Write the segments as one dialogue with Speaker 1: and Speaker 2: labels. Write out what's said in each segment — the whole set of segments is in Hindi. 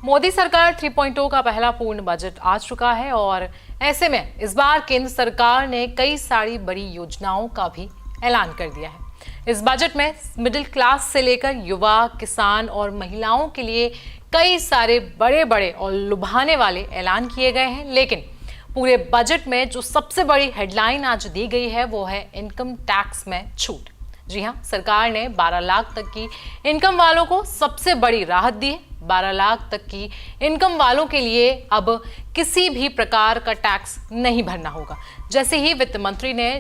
Speaker 1: मोदी सरकार 3.0 का पहला पूर्ण बजट आ चुका है और ऐसे में इस बार केंद्र सरकार ने कई सारी बड़ी योजनाओं का भी ऐलान कर दिया है। इस बजट में मिडिल क्लास से लेकर युवा, किसान और महिलाओं के लिए कई सारे बड़े बड़े और लुभाने वाले ऐलान किए गए हैं। लेकिन पूरे बजट में जो सबसे बड़ी हेडलाइन आज दी गई है वो है इनकम टैक्स में छूट। जी हाँ, सरकार ने 12 लाख तक की इनकम वालों को सबसे बड़ी राहत दी है। 12 लाख तक की इनकम वालों के लिए अब किसी भी प्रकार का टैक्स नहीं भरना होगा। जैसे ही वित्त मंत्री ने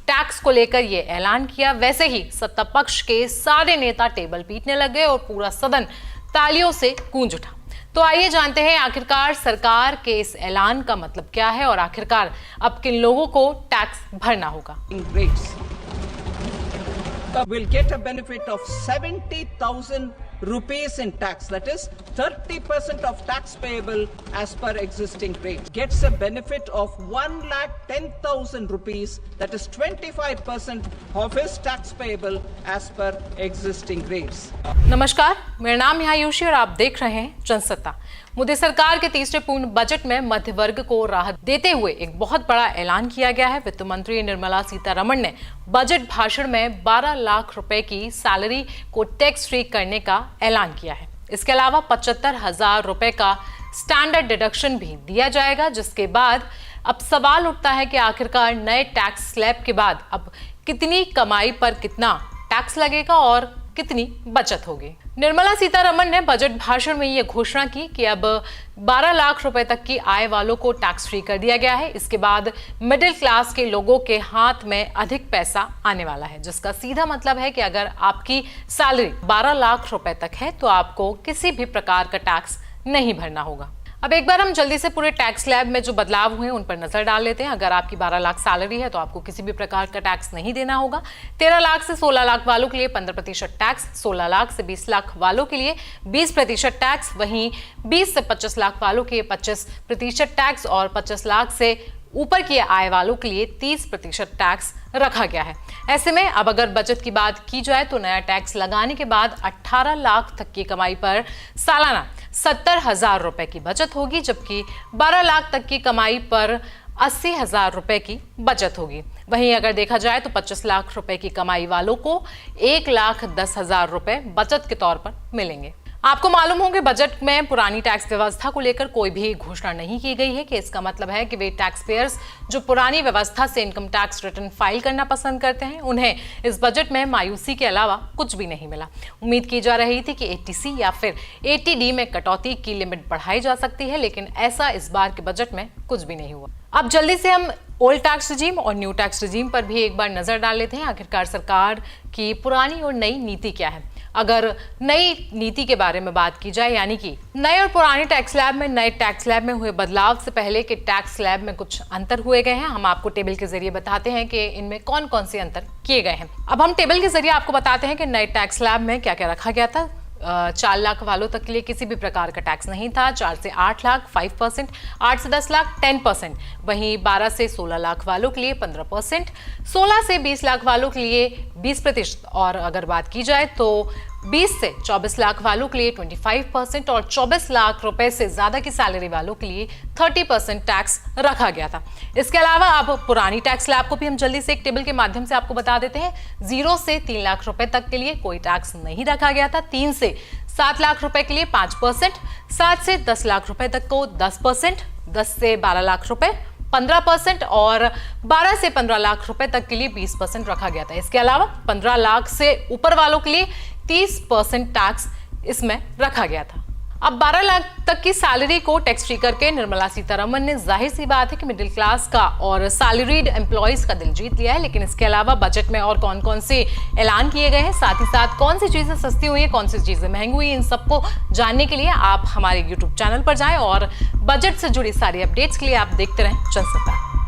Speaker 1: टैक्स को लेकर ये ऐलान किया, वैसे ही सत्ता पक्ष के सारे नेता टेबल पीटने लगे और पूरा सदन तालियों से गूंज उठा। तो आइए जानते हैं आखिरकार सरकार के इस ऐलान का मतलब क्या है और आखिरकार अब किन लोगों को टैक्स भरना होगा।
Speaker 2: Will get a benefit of 70,000 rupees in tax, that is 30% of tax payable as per existing rate. Gets a benefit of 1,10,000 rupees, that is 25% of his tax payable as per existing rates.
Speaker 1: नमस्कार, मेरा नाम है आयुषी और आप देख रहे हैं जनसत्ता। मोदी सरकार के तीसरे पूर्ण बजट में मध्य वर्ग को राहत देते हुए एक बहुत बड़ा ऐलान किया गया है। वित्त मंत्री निर्मला सीतारमण ने बजट भाषण में 12 लाख रुपए की सैलरी को टैक्स फ्री करने का ऐलान किया है। इसके अलावा 75,000 रुपए का स्टैंडर्ड डिडक्शन भी दिया जाएगा, जिसके बाद अब सवाल उठता है कि आखिरकार नए टैक्स स्लैब के बाद अब कितनी कमाई पर कितना टैक्स लगेगा और कितनी बचत होगी। निर्मला सीतारमण ने बजट भाषण में यह घोषणा की कि अब 12 लाख रुपए तक की आय वालों को टैक्स फ्री कर दिया गया है। इसके बाद मिडिल क्लास के लोगों के हाथ में अधिक पैसा आने वाला है, जिसका सीधा मतलब है कि अगर आपकी सैलरी 12 लाख रुपए तक है तो आपको किसी भी प्रकार का टैक्स नहीं भरना होगा। अब एक बार हम जल्दी से पूरे टैक्स स्लैब में जो बदलाव हुए उन पर नजर डाल लेते हैं। अगर आपकी 12 लाख सैलरी है तो आपको किसी भी प्रकार का टैक्स नहीं देना होगा। 13 लाख से 16 लाख वालों के लिए 15% टैक्स, 16 लाख से 20 लाख वालों के लिए 20% टैक्स, वहीं 20 से 25 लाख वालों के लिए 25% टैक्स और 25 लाख से ऊपर की आय वालों के लिए 30% टैक्स रखा गया है। ऐसे में अब अगर बचत की बात की जाए तो नया टैक्स लगाने के बाद 18 लाख तक की कमाई पर सालाना 70,000 रुपए की बचत होगी, जबकि 12 लाख तक की कमाई पर 80,000 रुपए की बचत होगी। वहीं अगर देखा जाए तो 25 लाख रुपए की कमाई वालों को 1,10,000 रुपए बचत के तौर पर मिलेंगे। आपको मालूम होंगे बजट में पुरानी टैक्स व्यवस्था को लेकर कोई भी घोषणा नहीं की गई है कि इसका मतलब है कि वे टैक्स पेयर्स जो पुरानी व्यवस्था से इनकम टैक्स रिटर्न फाइल करना पसंद करते हैं उन्हें इस बजट में मायूसी के अलावा कुछ भी नहीं मिला। उम्मीद की जा रही थी कि एटीसी या फिर एटीडी में कटौती की लिमिट बढ़ाई जा सकती है, लेकिन ऐसा इस बार के बजट में कुछ भी नहीं हुआ। अब जल्दी से हम ओल्ड टैक्स रिजीम और न्यू टैक्स रिजीम पर भी एक बार नजर डाल लेते हैं। आखिरकार सरकार की पुरानी और नई नीति क्या है। अगर नई नीति के बारे में बात की जाए, यानी कि नए और पुराने टैक्स स्लैब में नए टैक्स स्लैब में हुए बदलाव से पहले के टैक्स स्लैब में कुछ अंतर हुए गए हैं। हम आपको टेबल के जरिए बताते हैं कि इनमें कौन कौन से अंतर किए गए हैं। अब हम टेबल के जरिए आपको बताते हैं कि नए टैक्स स्लैब में क्या क्या रखा गया था। 4 लाख वालों तक के लिए किसी भी प्रकार का टैक्स नहीं था। 4 से 8 लाख 5%, 8 से 10 लाख 10%, वहीं 12 से 16 लाख वालों के लिए 15%, 16 से 20 लाख वालों के लिए 20% और अगर बात की जाए तो 20 से 24 लाख वालों के लिए 25% और 24 लाख रुपए से ज्यादा की सैलरी वालों के लिए 30% टैक्स रखा गया था। इसके अलावा अब पुरानी टैक्स स्लैब को भी हम जल्दी से एक टेबल के माध्यम से आपको बता देते हैं। 0 से 3 लाख रुपए तक के लिए कोई टैक्स नहीं रखा गया था। 3 से 7 लाख रुपए के लिए 5%, 7 से 10 लाख रुपए तक को 10%, 10 से 12 लाख रुपए 15% और 12 से 15 लाख रुपए तक के लिए 20% रखा गया था। इसके अलावा 15 लाख से ऊपर वालों के लिए 30% टैक्स इसमें रखा गया था। अब 12 लाख तक की सैलरी को टैक्स फ्री करके निर्मला सीतारमण ने जाहिर सी बात है कि मिडिल क्लास का और सैलरीड एम्प्लॉइज का दिल जीत लिया है। लेकिन इसके अलावा बजट में और कौन कौन से ऐलान किए गए हैं, साथ ही साथ कौन सी चीजें सस्ती हुई है, कौन सी चीजें महंगी हुई, इन सबको जानने के लिए आप हमारे YouTube चैनल पर जाएं और बजट से जुड़ी सारी अपडेट्स के लिए आप देखते रहें जनसत्ता।